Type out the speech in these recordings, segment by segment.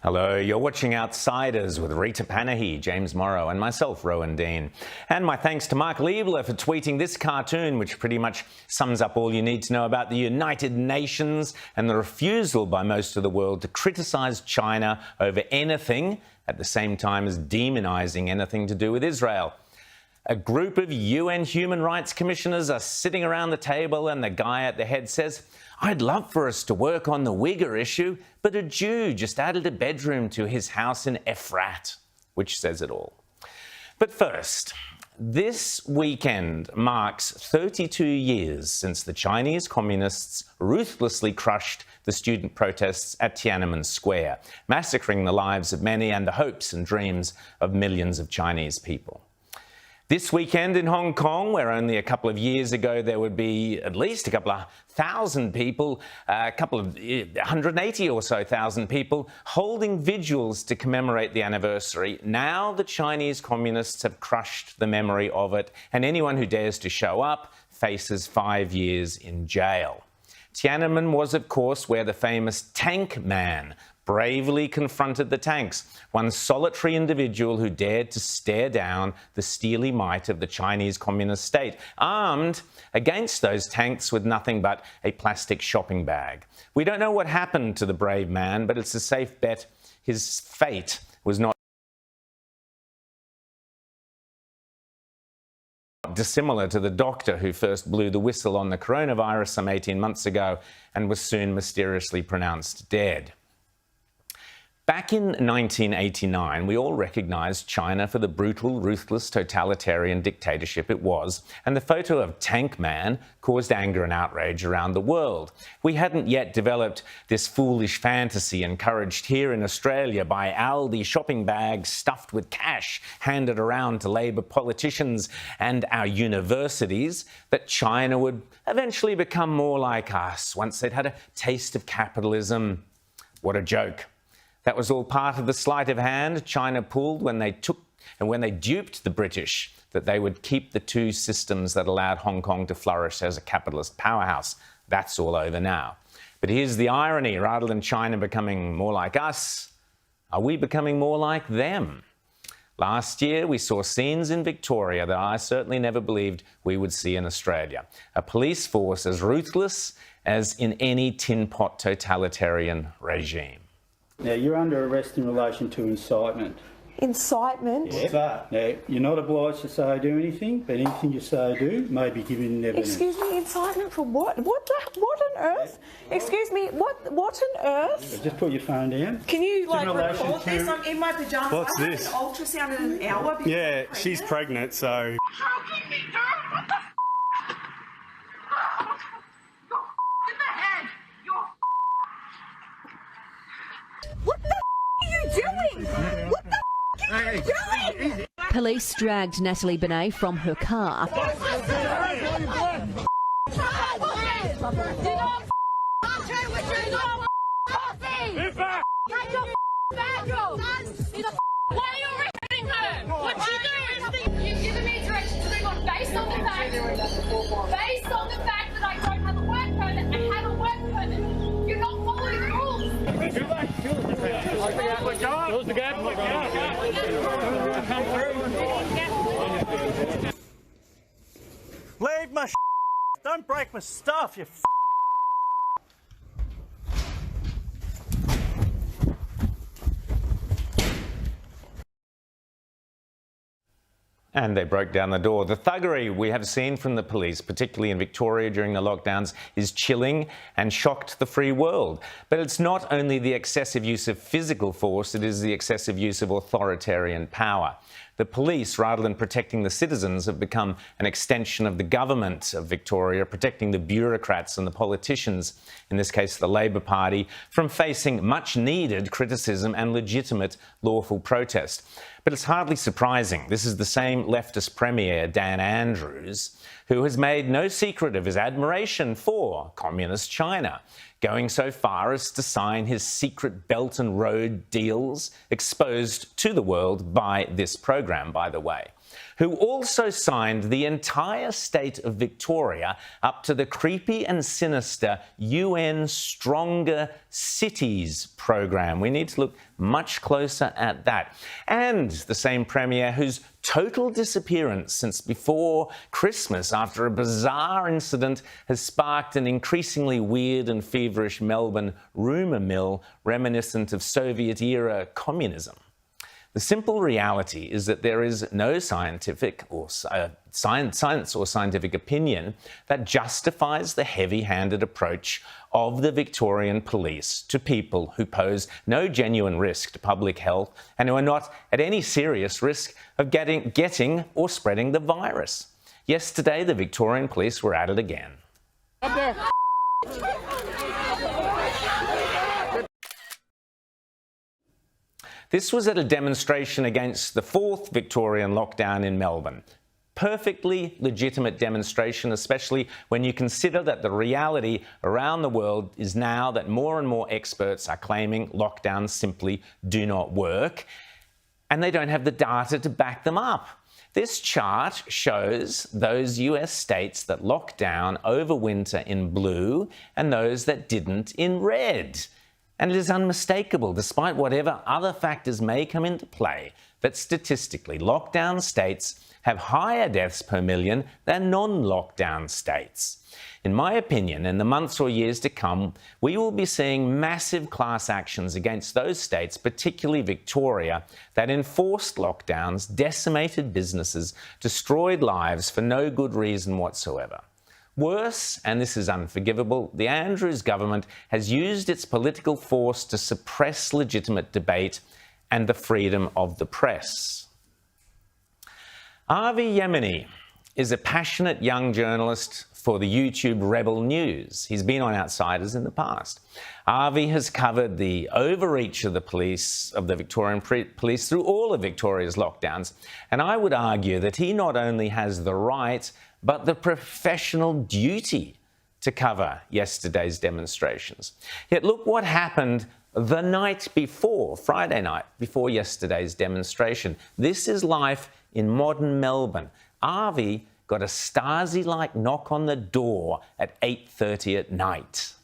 Hello, you're watching Outsiders with Rita Panahi, James Morrow and myself, Rowan Dean. And my thanks to Mark Liebler for tweeting this cartoon, which pretty much sums up all you need to know about the United Nations and the refusal by most of the world to criticise China over anything, at the same time as demonising anything to do with Israel. A group of UN human rights commissioners are sitting around the table and the guy at the head says, "I'd love for us to work on the Uyghur issue, but a Jew just added a bedroom to his house in Efrat," which says it all. But first, this weekend marks 32 years since the Chinese communists ruthlessly crushed the student protests at Tiananmen Square, massacring the lives of many and the hopes and dreams of millions of Chinese people. This weekend in Hong Kong, where only a couple of years ago there would be at least a couple of thousand people, 180 or so thousand people, holding vigils to commemorate the anniversary. Now the Chinese communists have crushed the memory of it, and anyone who dares to show up faces 5 years in jail. Tiananmen was, of course, where the famous Tank Man bravely confronted the tanks, one solitary individual who dared to stare down the steely might of the Chinese Communist state, armed against those tanks with nothing but a plastic shopping bag. We don't know what happened to the brave man, but it's a safe bet his fate was not dissimilar to the doctor who first blew the whistle on the coronavirus some 18 months ago and was soon mysteriously pronounced dead. Back in 1989, we all recognised China for the brutal, ruthless, totalitarian dictatorship it was, and the photo of Tank Man caused anger and outrage around the world. We hadn't yet developed this foolish fantasy encouraged here in Australia by Aldi shopping bags stuffed with cash handed around to Labor politicians and our universities, that China would eventually become more like us once they'd had a taste of capitalism. What a joke. That was all part of the sleight of hand China pulled when they duped the British that they would keep the two systems that allowed Hong Kong to flourish as a capitalist powerhouse. That's all over now. But here's the irony. Rather than China becoming more like us, are we becoming more like them? Last year, we saw scenes in Victoria that I certainly never believed we would see in Australia. A police force as ruthless as in any tin pot totalitarian regime. Now, you're under arrest in relation to incitement. Incitement? Yeah. But, now, you're not obliged to say or do anything, but anything you say or do may be given evidence. Excuse me, incitement for what? What on earth? Excuse me, what on earth? Just put your phone down. Can you, It's in record relation this? to- I'm in my pyjamas. What's I this? had an ultrasound in an hour. because Yeah, I'm she's pregnant, so... What the are you doing? What the are you doing? Police dragged Natalie Benet from her car. Based on the fact that I don't have a work permit, I have a work permit. You're not following the rules. Leave my Don't break my stuff, you And they broke down the door. The thuggery we have seen from the police, particularly in Victoria during the lockdowns, is chilling and shocked the free world. But it's not only the excessive use of physical force, it is the excessive use of authoritarian power. The police, rather than protecting the citizens, have become an extension of the government of Victoria, protecting the bureaucrats and the politicians, in this case the Labor Party, from facing much-needed criticism and legitimate lawful protest. But it's hardly surprising. This is the same leftist Premier, Dan Andrews, who has made no secret of his admiration for Communist China, going so far as to sign his secret Belt and Road deals exposed to the world by this program, by the way. who also signed the entire state of Victoria up to the creepy and sinister UN Stronger Cities program. We need to look much closer at that. And the same Premier whose total disappearance since before Christmas after a bizarre incident has sparked an increasingly weird and feverish Melbourne rumour mill reminiscent of Soviet-era communism. The simple reality is that there is no scientific or science or scientific opinion that justifies the heavy-handed approach of the Victorian police to people who pose no genuine risk to public health and who are not at any serious risk of getting or spreading the virus. Yesterday, the Victorian police were at it again. This was at a demonstration against the fourth Victorian lockdown in Melbourne. Perfectly legitimate demonstration, especially when you consider that the reality around the world is now that more and more experts are claiming lockdowns simply do not work, and they don't have the data to back them up. This chart shows those US states that locked down over winter in blue and those that didn't in red. And it is unmistakable, despite whatever other factors may come into play, that statistically lockdown states have higher deaths per million than non-lockdown states. In my opinion, in the months or years to come, we will be seeing massive class actions against those states, particularly Victoria, that enforced lockdowns, decimated businesses, destroyed lives for no good reason whatsoever. Worse, and this is unforgivable, the Andrews government has used its political force to suppress legitimate debate and the freedom of the press. Avi Yemeni is a passionate young journalist for the YouTube Rebel News. He's been on Outsiders in the past. Avi has covered the overreach of the police, of the Victorian police, through all of Victoria's lockdowns, and I would argue that he not only has the right but the professional duty to cover yesterday's demonstrations. Yet look what happened the night before, Friday night, before yesterday's demonstration. This is life in modern Melbourne. Avi got a Stasi-like knock on the door at 8:30 at night.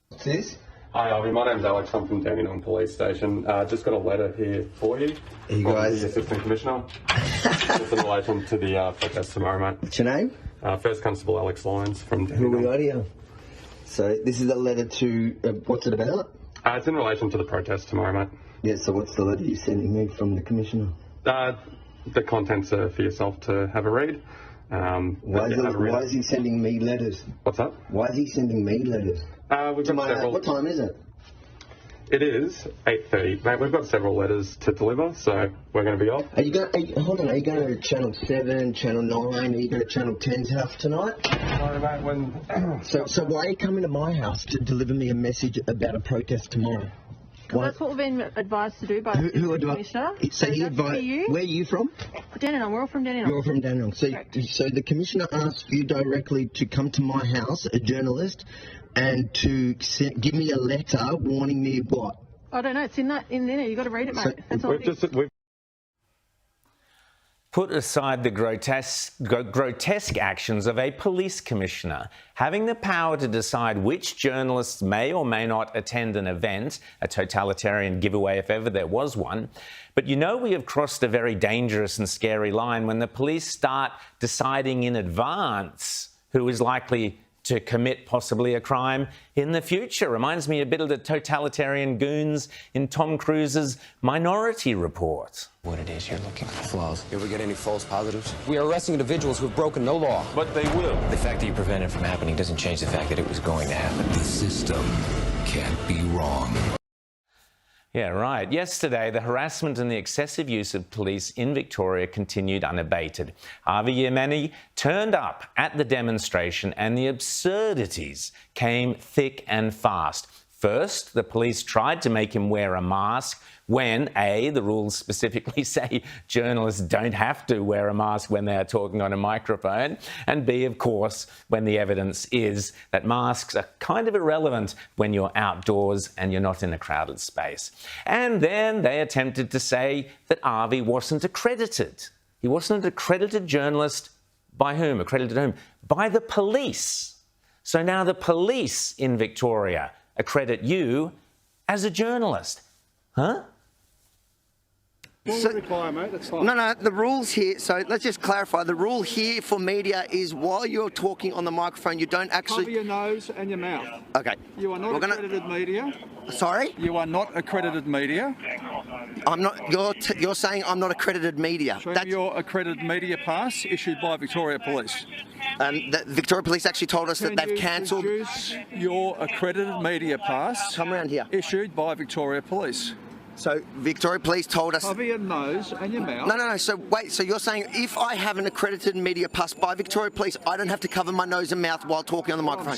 What's this? Hi, Avi. My name's Alex. I'm from Dandenong Police Station. Just got a letter here for you. You from guys- the Assistant Commissioner. Just in relation to the protest tomorrow, mate. What's your name? First Constable Alex Lyons from Who we Dandenong. got here? So this is a letter to, what's it about? It's in relation to the protest tomorrow, mate. Yeah, so what's the letter you're sending me from the Commissioner? The contents are for yourself to have a read. Why is he sending me letters? What's that? Why is he sending me letters? We've got several. What time is it? It is 8:30, mate. We've got several letters to deliver, so we're going to be off. Are you going to Channel 7, Channel 9, are you going to Channel 10's house tonight? Sorry, mate. When So why are you coming to my house to deliver me a message about a protest tomorrow? Well, that's what we've been advised to do by the Who Commissioner. So he that's for advised. you. Where are you from? Dandenong, we're all from Dandenong. You're from Dandenong. So, Correct. so the Commissioner asked you directly to come to my house, a journalist, and to give me a letter warning me what? I don't know, it's in there. You've got to read it, mate. So That's all it is. we've Put aside the grotesque actions of a police commissioner having the power to decide which journalists may or may not attend an event, a totalitarian giveaway if ever there was one. But you know we have crossed a very dangerous and scary line when the police start deciding in advance who is likely to commit possibly a crime in the future. Reminds me a bit of the totalitarian goons in Tom Cruise's Minority Report. What it is you're looking for. Flaws. You ever get any false positives? We are arresting individuals who have broken no law. But they will. The fact that you prevented it from happening doesn't change the fact that it was going to happen. The system can't be wrong. Yeah, right. Yesterday, the harassment and the excessive use of police in Victoria continued unabated. Avi Yemeni turned up at the demonstration and the absurdities came thick and fast. First, the police tried to make him wear a mask when, A, the rules specifically say journalists don't have to wear a mask when they are talking on a microphone, and B, of course, when the evidence is that masks are kind of irrelevant when you're outdoors and you're not in a crowded space. And then they attempted to say that Avi wasn't accredited. He wasn't an accredited journalist by whom? Accredited whom? By the police. So now the police in Victoria accredit you as a journalist. Huh? So, no, the rules here, so let's just clarify. The rule here for media is while you're talking on the microphone, you don't actually... Cover your nose and your mouth. Okay. You are not accredited media. Sorry? You are not accredited media. I'm not... You're saying I'm not accredited media. Show me your accredited media pass issued by Victoria Police. The Victoria Police actually told us that they've cancelled... Can you produce your accredited media pass... Come around here. ...issued by Victoria Police? So Victoria Police told us... Cover your nose and your mouth. No. So wait, so you're saying if I have an accredited media pass by Victoria Police, I don't have to cover my nose and mouth while talking on the microphone?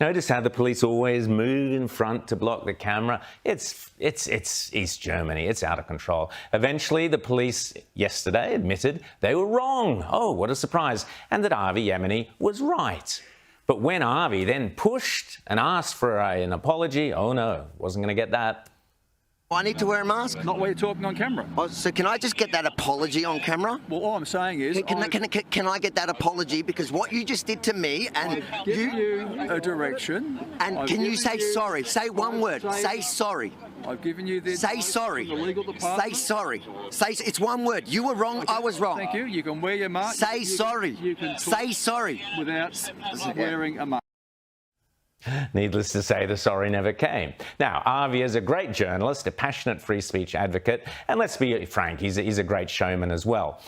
Notice how the police always move in front to block the camera. It's East Germany. It's out of control. Eventually, the police yesterday admitted they were wrong. Oh, what a surprise. And that Avi Yemeni was right. But when Avi then pushed and asked for an apology, oh no, wasn't going to get that. I need to wear a mask? Not while you're talking on camera. Oh, so can I just get that apology on camera? Well, all I'm saying is... Can I get that apology? Because what you just did to me and I've given you a direction. And can you say sorry? Say one word. Say sorry. I've given you the... Say sorry. The legal department. Say sorry. It's one word. You were wrong. Okay. I was wrong. Thank you. You can wear your mask. Say sorry. You can say sorry. Without wearing a mask. Needless to say, the sorry never came. Now, Avi is a great journalist, a passionate free speech advocate, and let's be frank, he's a great showman as well.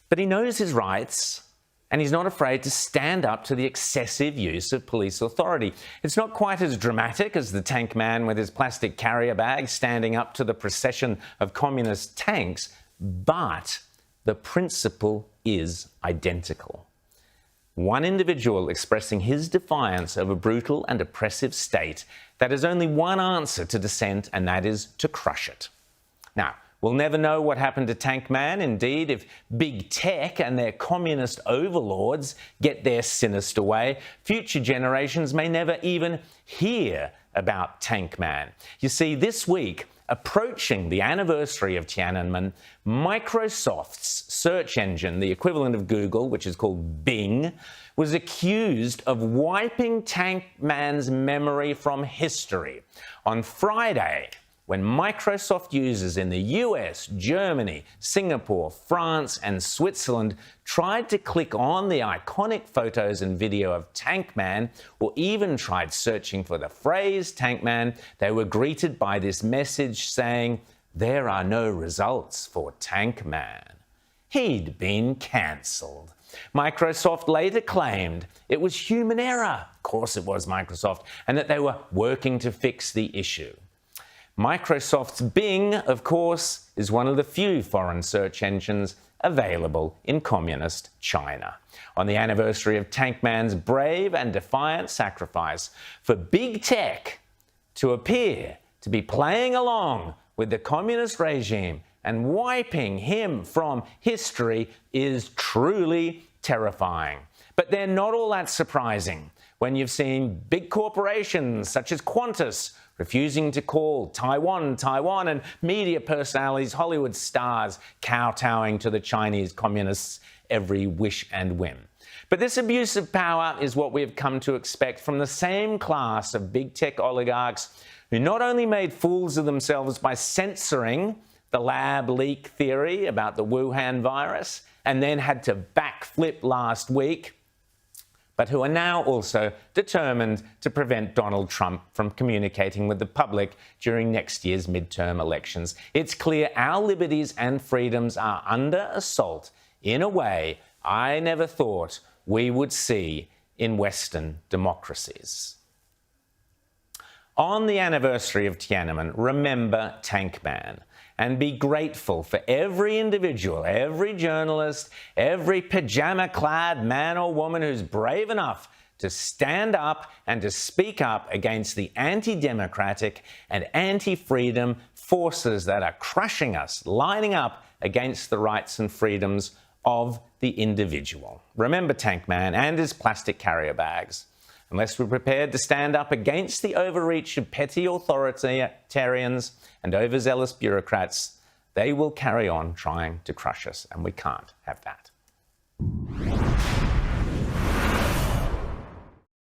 But he knows his rights, and he's not afraid to stand up to the excessive use of police authority. It's not quite as dramatic as the tank man with his plastic carrier bag standing up to the procession of communist tanks, but the principle is identical. One individual expressing his defiance of a brutal and oppressive state that has only one answer to dissent, and that is to crush it. Now, we'll never know what happened to Tank Man. Indeed, if big tech and their communist overlords get their sinister way, future generations may never even hear about Tank Man. You see, this week, approaching the anniversary of Tiananmen, Microsoft's search engine, the equivalent of Google, which is called Bing, was accused of wiping Tank Man's memory from history. On Friday, when Microsoft users in the US, Germany, Singapore, France and Switzerland tried to click on the iconic photos and video of Tank Man, or even tried searching for the phrase Tank Man, they were greeted by this message saying, "There are no results for Tank Man." He'd been cancelled. Microsoft later claimed it was human error, of course it was Microsoft, and that they were working to fix the issue. Microsoft's Bing, of course, is one of the few foreign search engines available in communist China. On the anniversary of Tank Man's brave and defiant sacrifice, for big tech to appear to be playing along with the communist regime and wiping him from history is truly terrifying. But they're not all that surprising when you've seen big corporations such as Qantas refusing to call Taiwan, Taiwan, and media personalities, Hollywood stars, kowtowing to the Chinese communists' every wish and whim. But this abuse of power is what we have come to expect from the same class of big tech oligarchs who not only made fools of themselves by censoring the lab leak theory about the Wuhan virus and then had to backflip last week, but who are now also determined to prevent Donald Trump from communicating with the public during next year's midterm elections. It's clear our liberties and freedoms are under assault in a way I never thought we would see in Western democracies. On the anniversary of Tiananmen, remember Tank Man and be grateful for every individual, every journalist, every pajama-clad man or woman who's brave enough to stand up and to speak up against the anti-democratic and anti-freedom forces that are crushing us, lining up against the rights and freedoms of the individual. Remember Tank Man and his plastic carrier bags. Unless we're prepared to stand up against the overreach of petty authoritarians and overzealous bureaucrats, They will carry on trying to crush us, and we can't have that.